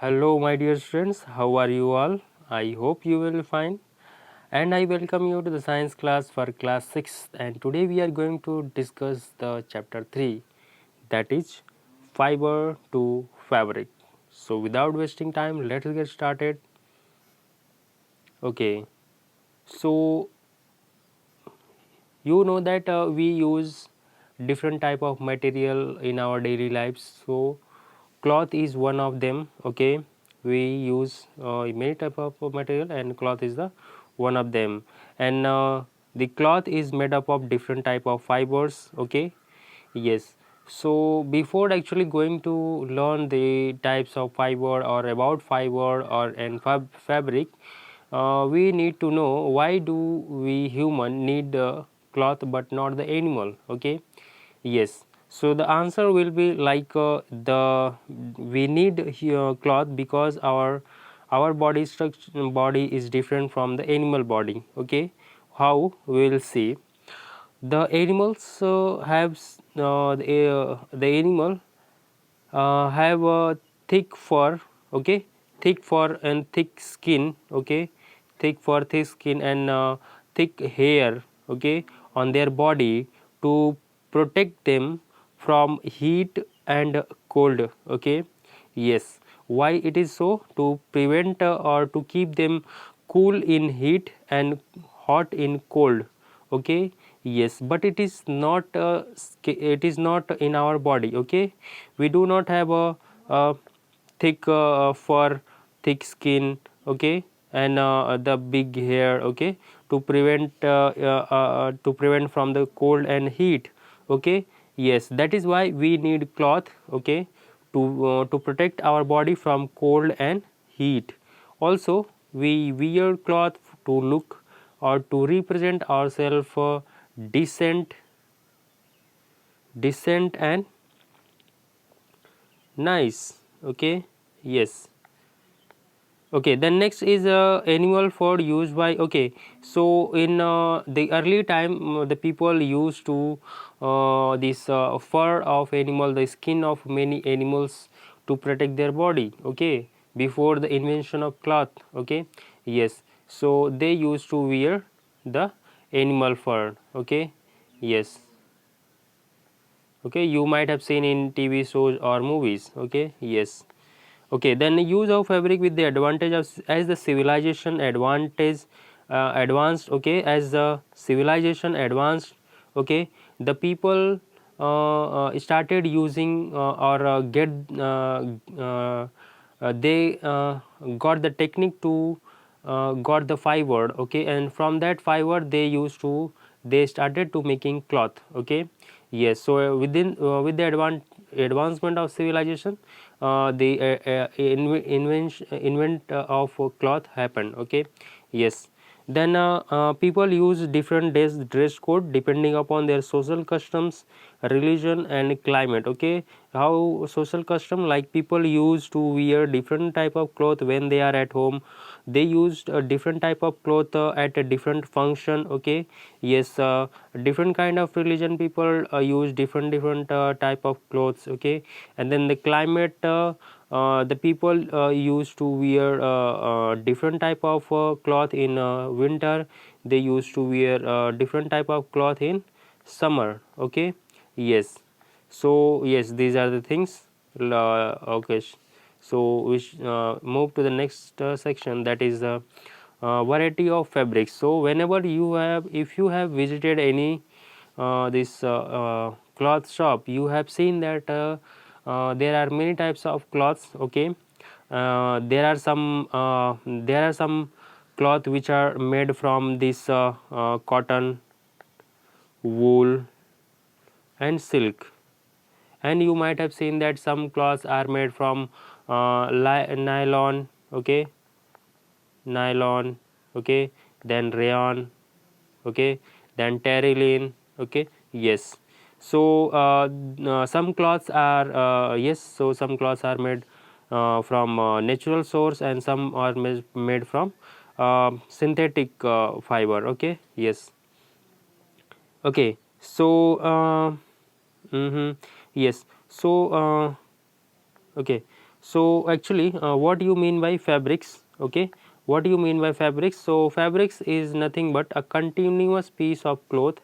Hello, my dear students. How are you all? I hope you will be fine. And I welcome you to the science class for class 6. And today we are going to discuss the chapter 3, that is fiber to fabric. So, without wasting time, let's get started. Okay, so you know that we use different type of material in our daily lives. So, cloth is one of them. Okay, we use many type of material and cloth is the one of them. And the cloth is made up of different type of fibers. Okay, yes. So before actually going to learn the types of fiber or about fiber or and fabric, we need to know why do we human need the cloth but not the animal. Okay, yes. So the answer will be like the we need here cloth because our body structure body is different from the animal body. Okay, how we will see the animals the animal have a thick fur. Okay, thick fur and thick skin. Okay, thick fur, thick skin and thick hair. Okay, on their body to protect them from heat and cold. Okay, yes. Why it is so? To prevent or to keep them cool in heat and hot in cold. Okay, yes, but it is not it is not in our body. Okay, we do not have a thick fur, thick skin. Okay, and the big hair. Okay, to prevent from the cold and heat. Okay, yes, that is why we need cloth. Okay, to protect our body from cold and heat. Also, we wear cloth to look or to represent ourselves decent, decent and nice. Okay, yes. Okay, then next is animal fur used by. Okay, so in the early time the people used to this fur of animal, the skin of many animals to protect their body. Okay, before the invention of cloth. Okay, yes, so they used to wear the animal fur. Okay, yes. Okay, you might have seen in TV shows or movies. Okay, yes. Okay, then the use of fabric with the advantage of as the civilization advanced. Okay, as the civilization advanced. Okay, the people started using or get they got the technique to got the fiber. Okay, and from that fiber they started to making cloth. Okay, yes. So within with the advancement of civilization, the invent of cloth happened. Okay, yes. Then people use different dress code depending upon their social customs, religion and climate. Okay, how social custom, like people used to wear different type of cloth when they are at home. They used a different type of cloth at a different function. Okay, yes. Different kind of religion people use different type of clothes. Okay, and then the climate, the people used to wear different type of cloth in winter. They used to wear different type of cloth in summer. Okay, yes. So yes, these are the things. Okay, so we move to the next section, that is variety of fabrics. So whenever you have, if you have visited any this cloth shop, you have seen that there are many types of cloths. Okay, there are some cloth which are made from this cotton, wool and silk. And you might have seen that some cloths are made from nylon. Okay, nylon. Okay, then rayon. Okay, then terylene. Okay, yes. So some cloths are yes, so some cloths are made from natural source and some are made from synthetic fiber. Okay, yes. Okay, so yes, so okay, So actually what you mean by fabrics? Okay, what do you mean by fabrics? So fabrics is nothing but a continuous piece of cloth,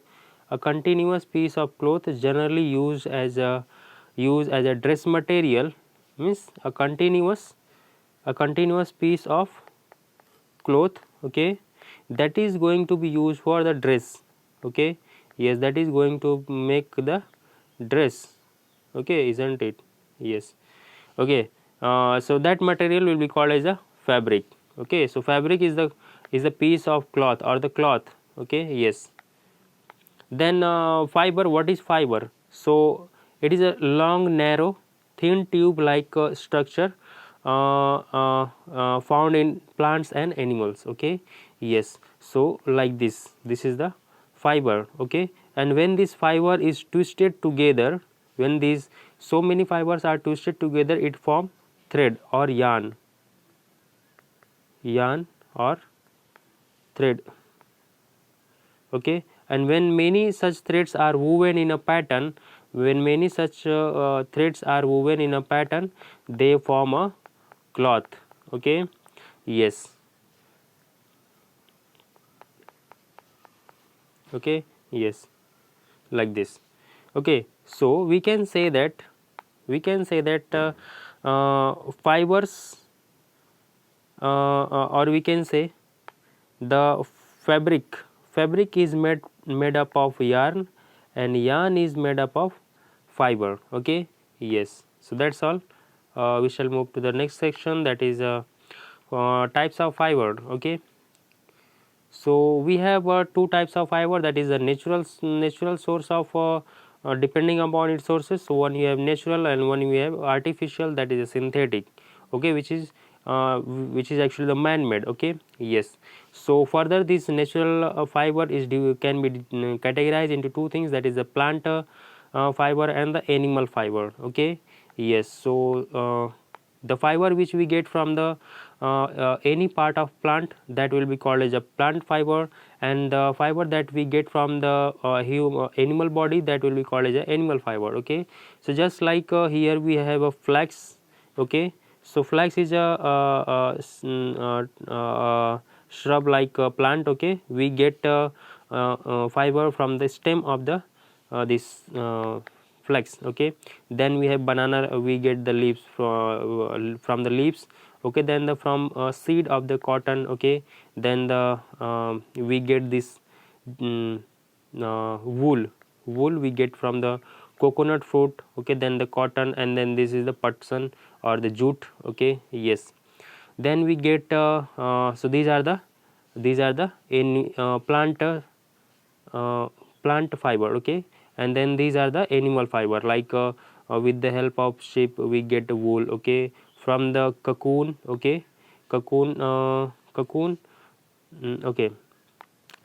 a continuous piece of cloth generally used as a dress material, means a continuous piece of cloth, okay, that is going to be used for the dress, okay, yes, that is going to make the dress, okay, isn't it? Yes, okay. So that material will be called as a fabric, okay. So fabric is the piece of cloth or the cloth, okay, yes. Then fiber, what is fiber? So it is a long, narrow, thin tube like structure found in plants and animals, okay, yes. So like this is the fiber, okay. And when this fiber is twisted together, when these so many fibers are twisted together, it form thread or yarn or thread, okay. And when many such threads are woven in a pattern, when many such threads are woven in a pattern, they form a cloth, okay, yes, okay, yes, like this, okay. So fibers or we can say the fabric is made up of yarn, and yarn is made up of fiber, okay, yes. So that's all. We shall move to the next section, that is types of fiber, okay. So we have two types of fiber, that is a natural source of depending upon its sources. So one you have natural and one you have artificial, that is a synthetic, okay, which is actually the man made, okay, yes. So further this natural fiber is can be categorized into two things, that is the plant fiber and the animal fiber, okay, yes. So the fiber which we get from the any part of plant, that will be called as a plant fiber, and the fiber that we get from the animal body, that will be called as a animal fiber, okay. So just like here we have a flax, okay. So flax is a shrub like plant, okay. We get fiber from the stem of the this flax, okay. Then we have banana, we get the leaves from the leaves, okay. Then the from seed of the cotton, okay. Then the we get this wool we get from the coconut fruit, okay. Then the cotton, and then this is the putson or the jute, okay, yes. Then we get so these are the in plant fiber, okay. And then these are the animal fiber, like with the help of sheep we get the wool, okay, from the cocoon, okay, cocoon, okay.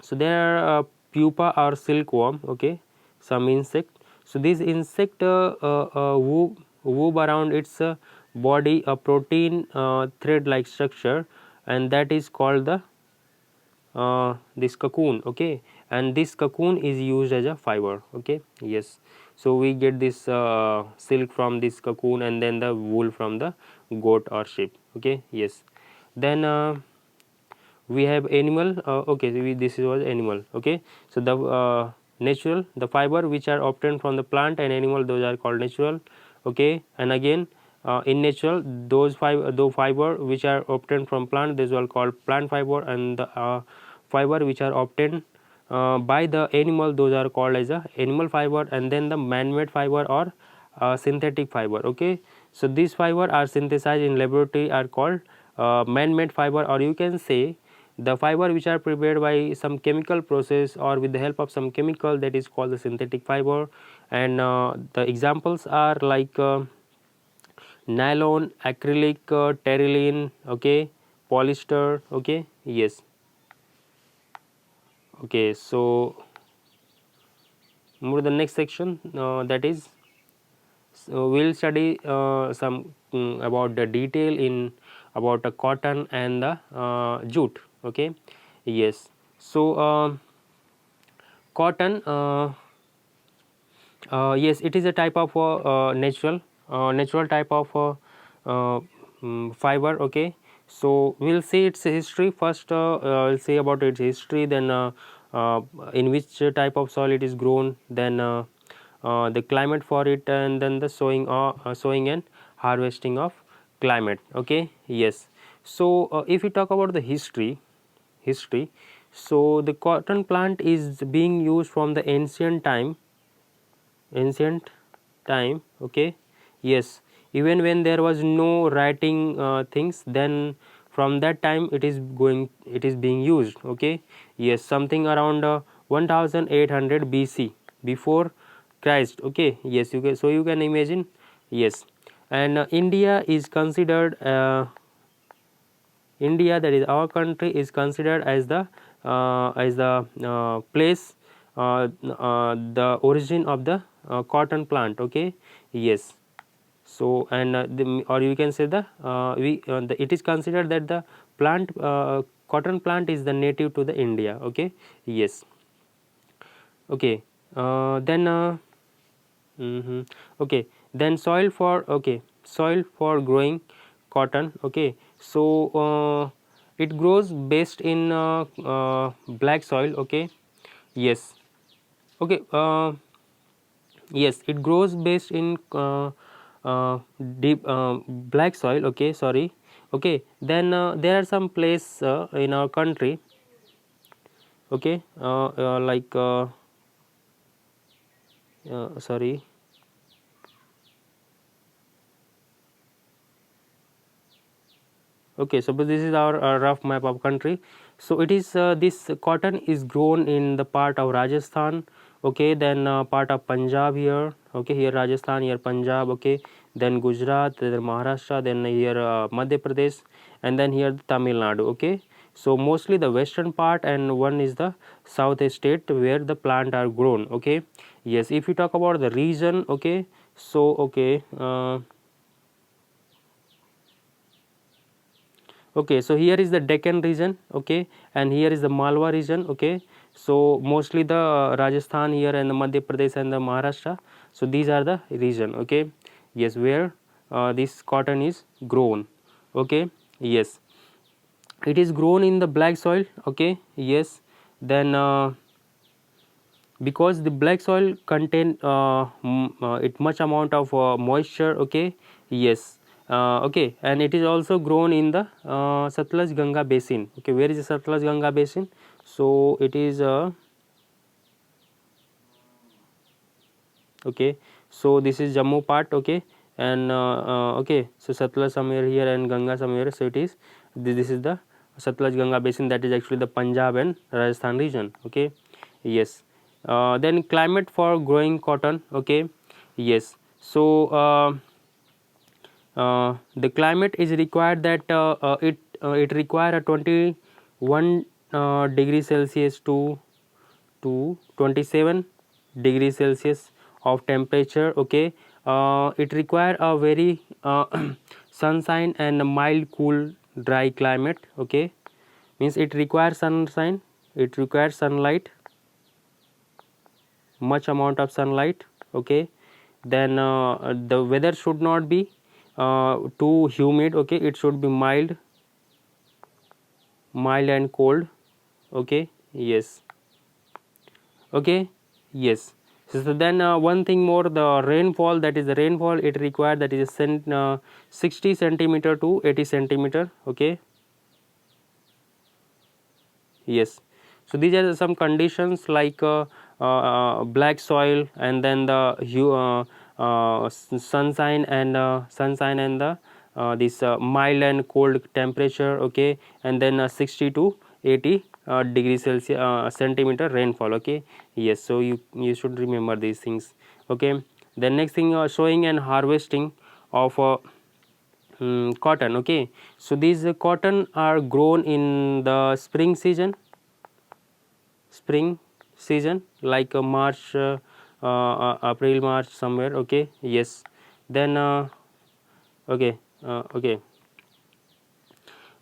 So there are pupa or silkworm, okay, some insect. So this insect wove around its body a protein thread like structure, and that is called the this cocoon, okay. And this cocoon is used as a fiber, okay, yes. So we get this silk from this cocoon, and then the wool from the goat or sheep, okay, yes. Then we have animal, okay, so this was animal, okay. So the natural, the fiber which are obtained from the plant and animal, those are called natural, okay. And again in natural, those fiber which are obtained from plant, those are called plant fiber, and the fiber which are obtained by the animal, those are called as a animal fiber. And then the man-made fiber or synthetic fiber, okay. So these fiber are synthesized in laboratory are called man-made fiber, or you can say the fiber which are prepared by some chemical process or with the help of some chemical, that is called the synthetic fiber. And the examples are like nylon, acrylic, terylene, okay, polyester, okay, yes, okay. So move to the next section, that is, so we'll study some about the detail in about the cotton and the jute, okay, yes. So cotton, yes, it is a type of natural type of fiber. Okay, so we'll see its history first. We'll say about its history, then uh, in which type of soil it is grown, then the climate for it, and then the sowing and harvesting of climate. Okay, yes. So if we talk about the history, so the cotton plant is being used from the ancient time. Okay, yes, even when there was no writing things, then from that time it is being used. Okay, yes, something around 1800 BC, before Christ. Okay, yes, you can imagine. Yes, and India, that is our country, is considered as the place, the origin of the cotton plant. Okay, yes. So and or you can say it is considered that the cotton plant is the native to the India. Okay, yes. Okay, then okay, then soil for growing cotton. Okay, so it grows best in black soil. Okay, yes. Okay, yes, it grows best in deep black soil. Okay, sorry. Okay, then there are some place in our country. Okay, like sorry. Okay, so but this is our rough map of country. So it is this cotton is grown in the part of Rajasthan. Okay, then part of Punjab here. Okay, here Rajasthan, here Punjab. Okay, then Gujarat, then Maharashtra, then here Madhya Pradesh, and then here Tamil Nadu. Okay, so mostly the western part, and one is the south state where the plant are grown. Okay, yes, if you talk about the region. Okay, so okay. Okay, so here is the Deccan region. Okay, and here is the Malwa region. Okay, so mostly the Rajasthan here, and the Madhya Pradesh and the Maharashtra. So these are the region. Okay, yes, where this cotton is grown. Okay, yes, it is grown in the black soil. Okay, yes, then because the black soil contain it much amount of moisture. Okay, yes. Okay, and it is also grown in the Satluj Ganga basin. Okay, where is the Satluj Ganga basin? So it is okay, so this is Jammu part. Okay, and okay, so Satluj somewhere here and Ganga somewhere. So it is this is the Satluj Ganga basin, that is actually the Punjab and Rajasthan region. Okay, yes. Then climate for growing cotton. Okay, yes. So the climate is required that it require a 21 degree Celsius to 27 degree Celsius of temperature. Okay, it require a very sunshine and a mild, cool, dry climate. Okay, means it requires sunshine, it requires sunlight, much amount of sunlight. Okay, then the weather should not be too humid. Okay, it should be mild and cold. Okay, yes. Okay, yes. So then one thing more, the rainfall, that is the rainfall it required, that is 60 centimeter to 80 centimeter. Okay, yes. So these are some conditions like black soil, and then the sunshine and the this mild and cold temperature. Okay, and then 60 to 80 degrees Celsius centimeter rainfall. Okay, yes. So you should remember these things. Okay, the next thing, sowing and harvesting of cotton. Okay, so these cotton are grown in the spring season, like March, April, March somewhere. Okay, yes. Then okay,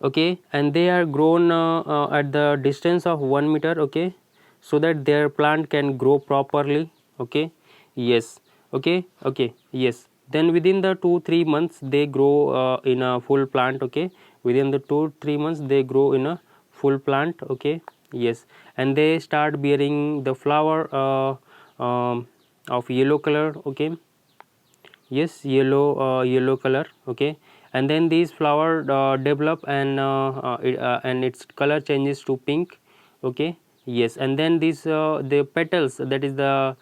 okay, and they are grown at the distance of 1 meter. Okay, so that their plant can grow properly. Okay, yes. Okay, yes. then within the 2-3 months they grow in a full plant. Okay, within the 2-3 months they grow in a full plant. Okay, yes, and they start bearing the flower of yellow color. Okay, yes, yellow color. Okay, and then these flower develop and its color changes to pink. Okay, yes, and then these the petals, that is the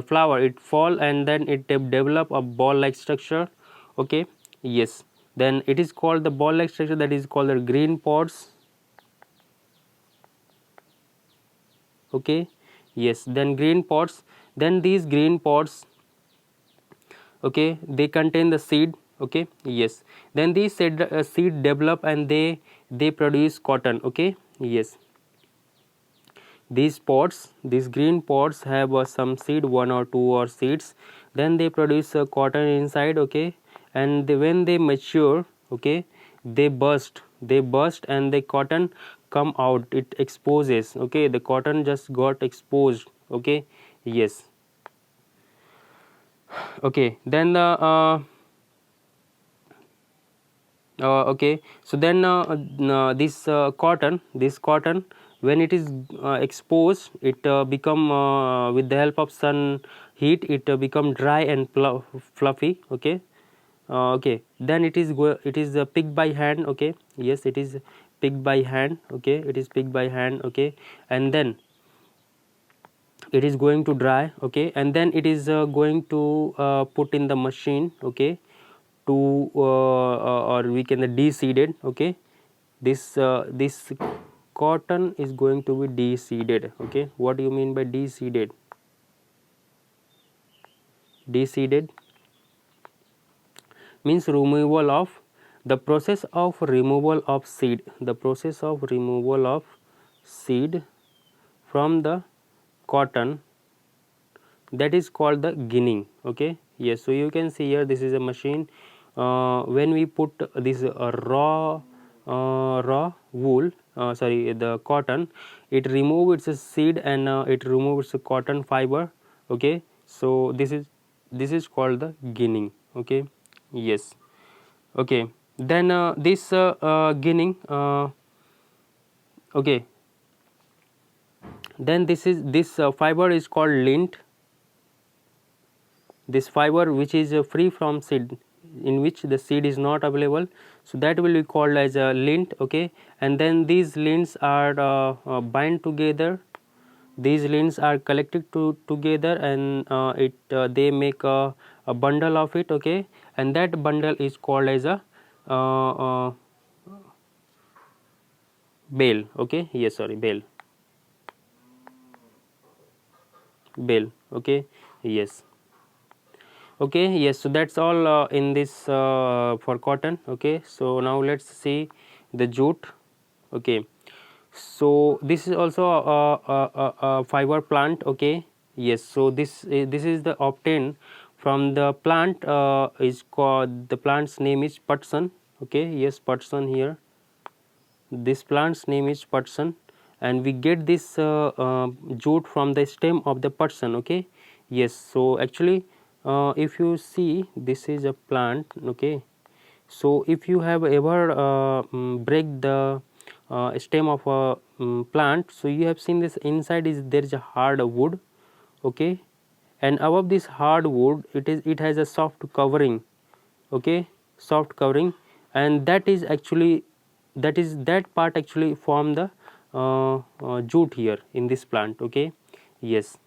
flower, it fall and then it develop a ball like structure. Okay, yes, then it is called the ball like structure, that is called the green pods. Okay, yes, then green pods, then these green pods, okay, they contain the seed. Okay, yes, then these seed develop and they produce cotton. Okay, yes, these pods, these green pods have some seed, one or two or seeds, then they produce cotton inside. Okay, and when they mature, okay, they burst and the cotton come out, it exposes. Okay, the cotton just got exposed. Okay, yes, okay, then the okay, so then this cotton, when it is exposed, it become with the help of sun heat, it become dry and fluffy. Okay, okay, then it is picked by hand. Okay, yes, it is picked by hand. Okay, it is picked by hand. Okay, and then it is going to dry. Okay, and then it is going to put in the machine. Okay, to or we can de-seeded. Okay, this cotton is going to be de-seeded. Okay, what do you mean by de-seeded? De-seeded means removal of, the process of removal of seed, the process of removal of seed from the cotton, that is called the ginning. Okay, yes, so you can see here, this is a machine. When we put this raw wool, sorry, the cotton, it removes its seed and it removes the cotton fiber. Okay, so this is called the ginning. Okay, yes, okay, then this ginning, okay, then this fiber is called lint. This fiber which is free from seed, in which the seed is not available, so that will be called as a lint. Okay, and then these lints are bind together, these lints are collected together and they make a bundle of it. Okay, and that bundle is called as a uh, uh, bale. Okay, yes, sorry, bale. Okay, yes, okay, yes, so that's all in this for cotton. Okay, so now let's see the jute. Okay, so this is also a fiber plant. Okay, yes, so this is the obtained from the plant, is called, the plant's name is patsan. Okay, yes, patsan here, this plant's name is patsan, and we get this jute from the stem of the patsan. Okay, yes, so actually if you see, this is a plant. Okay, so if you have ever break the stem of a plant, so you have seen this inside is there is a hard wood. Okay, and above this hard wood, it has a soft covering. Okay, soft covering, and that part actually form the jute here in this plant. Okay, yes,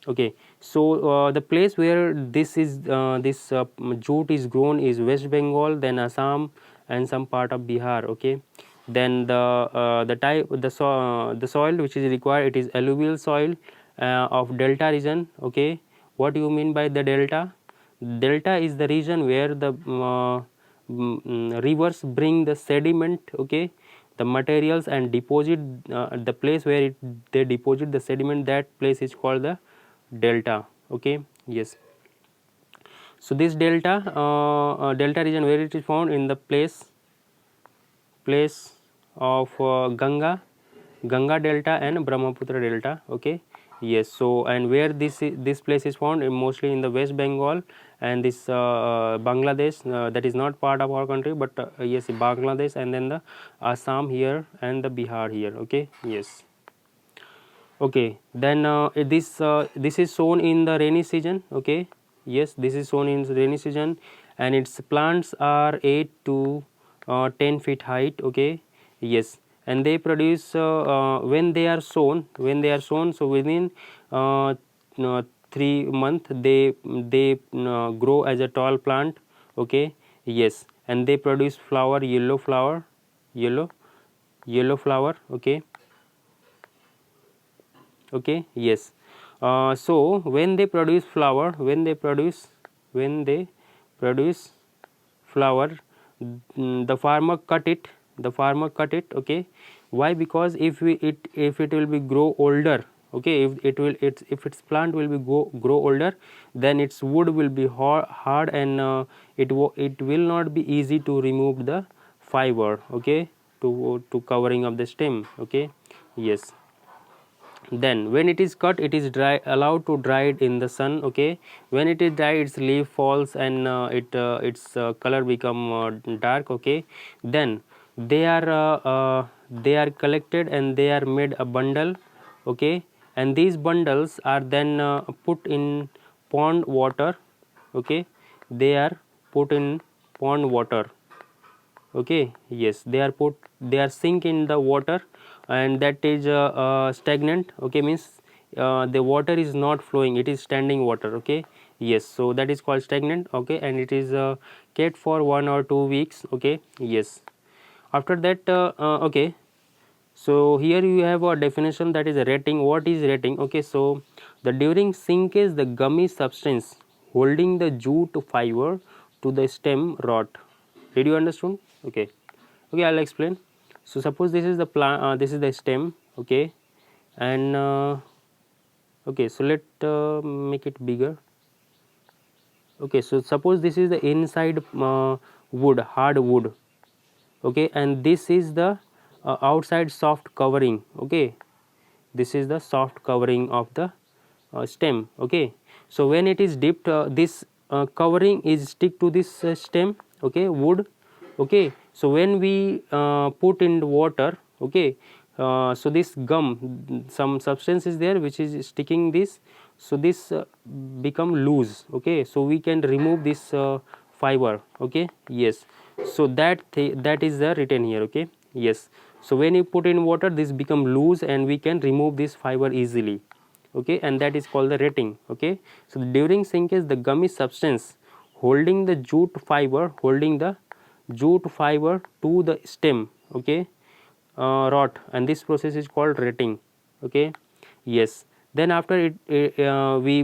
okay, so the place where this jute is grown is West Bengal, then Assam, and some part of Bihar. Okay, then the type, the soil which is required, it is alluvial soil of delta region. Okay, what do you mean by the delta? Delta is the region where the rivers bring the sediment. Okay, the materials and deposit, the place where they deposit the sediment, that place is called the delta. Okay, yes, so this delta region, where it is found in the place of Ganga delta and Brahmaputra delta. Okay, Yes, so and where this place is found, mostly in the West Bengal and this Bangladesh, that is not part of our country, but yes, Bangladesh, and then the Assam here and the Bihar here. Okay, yes. Okay, then this is sown in the rainy season. Okay, yes, this is sown in the rainy season, and its plants are 8 to 10 feet height. Okay, yes, and they produce when they are sown. When they are sown, so within 3 months they grow as a tall plant. Okay, yes, and they produce flower, yellow yellow flower. Okay, okay, yes. So when they produce flower, when they produce flower, the farmer cut it, okay. Why? Because if it will be grow older, okay, if its plant will be grow older, then its wood will be hard, and it will not be easy to remove the fiber, okay, to covering of the stem. Okay, yes. Then when it is cut, it is allowed to dry it in the sun. Okay, when it is dry, its leaf falls, and its color become dark. Okay, then they are collected and they are made a bundle. Okay, and these bundles are then put in pond water. Okay, they are put in pond water. Okay, yes, they are sink in the water, and that is stagnant. Okay, means the water is not flowing, it is standing water. Okay, yes, so that is called stagnant. Okay, and it is kept for 1 or 2 weeks. Okay, yes, after that okay, so here you have a definition, that is a rating. What is rating? Okay, so the during sinkage, the gummy substance holding the jute fiber to the stem rot. Did you understand? Okay, okay, I'll explain. So suppose this is the plant, this is the stem. Okay, and okay, so let make it bigger. Okay, so suppose this is the inside wood, hard wood. Okay, and this is the outside soft covering. Okay, this is the soft covering of the stem. Okay, so when it is dipped, this covering is stick to this stem. Okay, wood. Okay, so when we put in the water, okay, so this gum, some substance is there which is sticking this, so this become loose. Okay, so we can remove this fiber. Okay, yes, so that is the written here. Okay, yes, so when you put in water, this become loose and we can remove this fiber easily. Okay, and that is called the rating. Okay, so during sinkage, the gummy substance holding the jute fiber to the stem, okay, rot, and this process is called rating. Okay, yes, then after we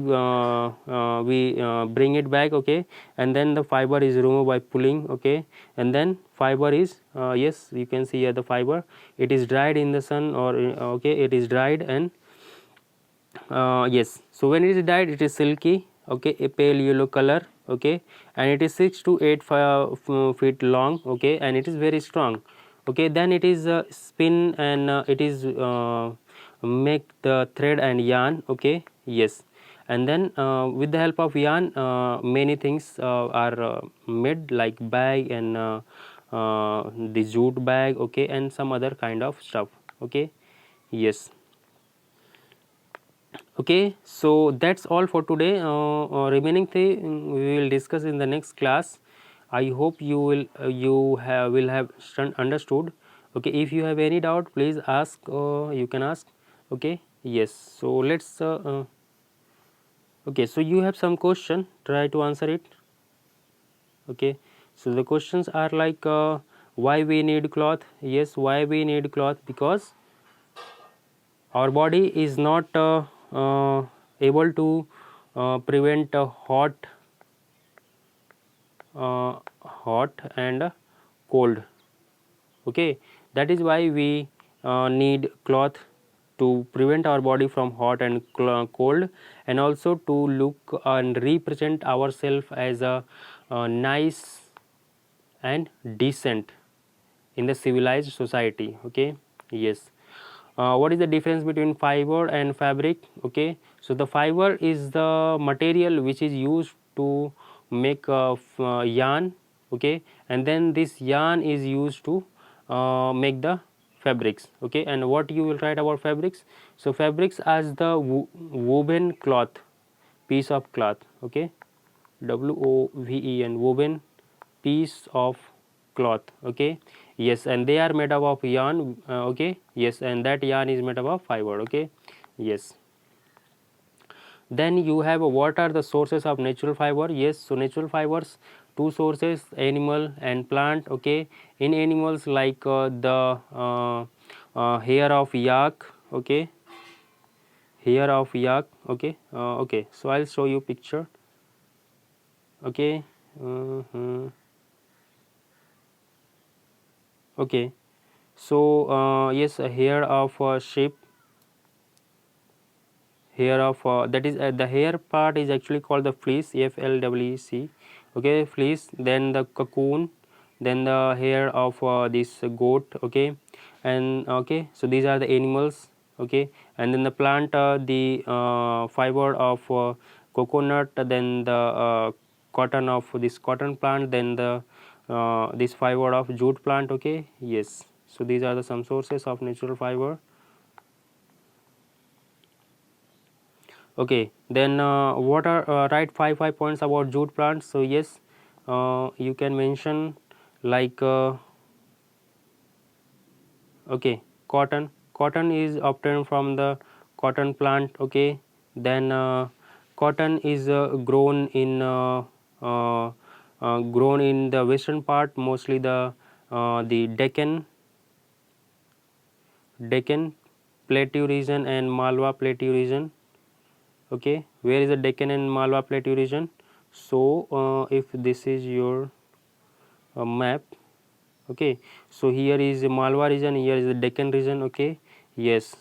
bring it back. Okay, and then the fiber is removed by pulling. Okay, and then fiber is yes, you can see here the fiber, it is dried in the sun, or okay, it is dried, and yes, so when it is dyed, it is silky. Okay, a pale yellow color. Okay, and it is 6 to 8 feet long. Okay, and it is very strong. Okay, then it is spin, and it is make the thread and yarn. Okay, yes, and then with the help of yarn, many things are made, like bag, and the jute bag. Okay, and some other kind of stuff. Okay, yes. Okay, so that's all for today. Remaining thing we will discuss in the next class. I hope will have understood. Okay, if you have any doubt, please ask. You can ask. Okay, yes. So let's. Okay, so you have some question. Try to answer it. Okay, so the questions are like why we need cloth. Yes, why we need cloth? Because our body is not able to prevent hot and cold. Okay, that is why we need cloth to prevent our body from hot and cold, and also to look and represent ourselves as a nice and decent in the civilized society. Okay, yes. What is the difference between fiber and fabric? Okay, so the fiber is the material which is used to make yarn. Okay, and then this yarn is used to make the fabrics. Okay, and what you will write about fabrics? So fabrics as the woven cloth, piece of cloth. Okay, woven, woven piece of cloth. Okay, yes, and they are made up of yarn. Okay, yes, and that yarn is made up of fiber. Okay, yes. Then you have what are the sources of natural fiber? Yes, so natural fibers, two sources, animal and plant. Okay, in animals like the hair of yak. Okay, hair of yak. Okay, okay, so I'll show you picture. Okay. Okay, so yes, a hair of sheep, hair of that is the hair part is actually called the fleece, FLWC. Okay, fleece, then the cocoon, then the hair of this goat. Okay, and okay, so these are the animals. Okay, and then the plant, the fiber of coconut, then the cotton of this cotton plant, then the this fiber of jute plant. Okay, yes, so these are the some sources of natural fiber. Okay, then what are write five points about jute plants. So yes, you can mention like okay, cotton is obtained from the cotton plant. Okay, then cotton is uh, grown in the western part, mostly the Deccan Plateau region and Malwa Plateau region. Okay, where is the Deccan and Malwa Plateau region? So if this is your map, okay, so here is the Malwa region, here is the Deccan region. Okay, yes,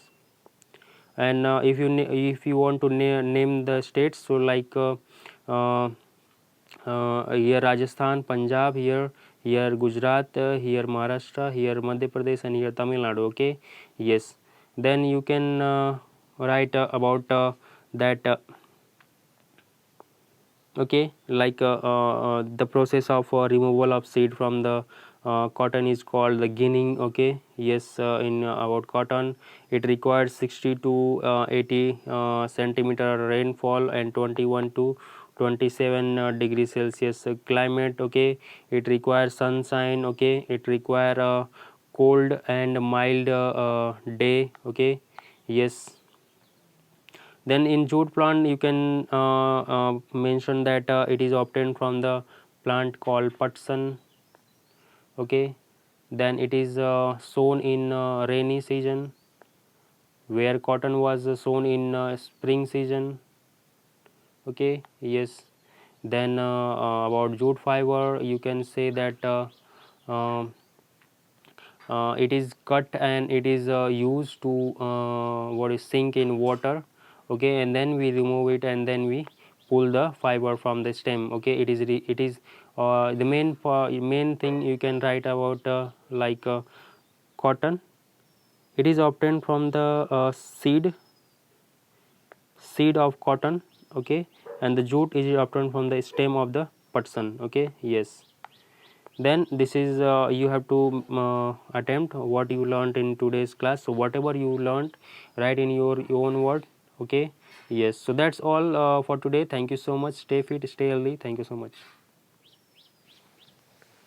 and if you want to name the states, so like uh, here Rajasthan, Punjab, here Gujarat, here Maharashtra, here Madhya Pradesh, and here Tamil Nadu. Okay, yes, then you can write about that. Okay, like the process of removal of seed from the cotton is called the ginning. Okay, yes, in about cotton it requires 60 to 80 centimeter rainfall and 21 to 27 degree Celsius climate. Okay, it requires sunshine. Okay, it require cold and mild day. Okay, yes. Then in jute plant you can mention that it is obtained from the plant called patsan. Okay, then it is sown in rainy season, where cotton was sown in spring season. Okay, yes. Then about jute fiber you can say that um it is cut and it is used to what is sink in water. Okay, and then we remove it and then we pull the fiber from the stem. Okay, it is the main thing you can write about like cotton. It is obtained from the seed of cotton. Okay, and the jute is obtained from the stem of the patsan. Okay, yes. Then this is you have to attempt what you learned in today's class. So whatever you learned, write in your own word. Okay, yes, so that's all for today. Thank you so much. Stay fit, stay healthy. Thank you so much.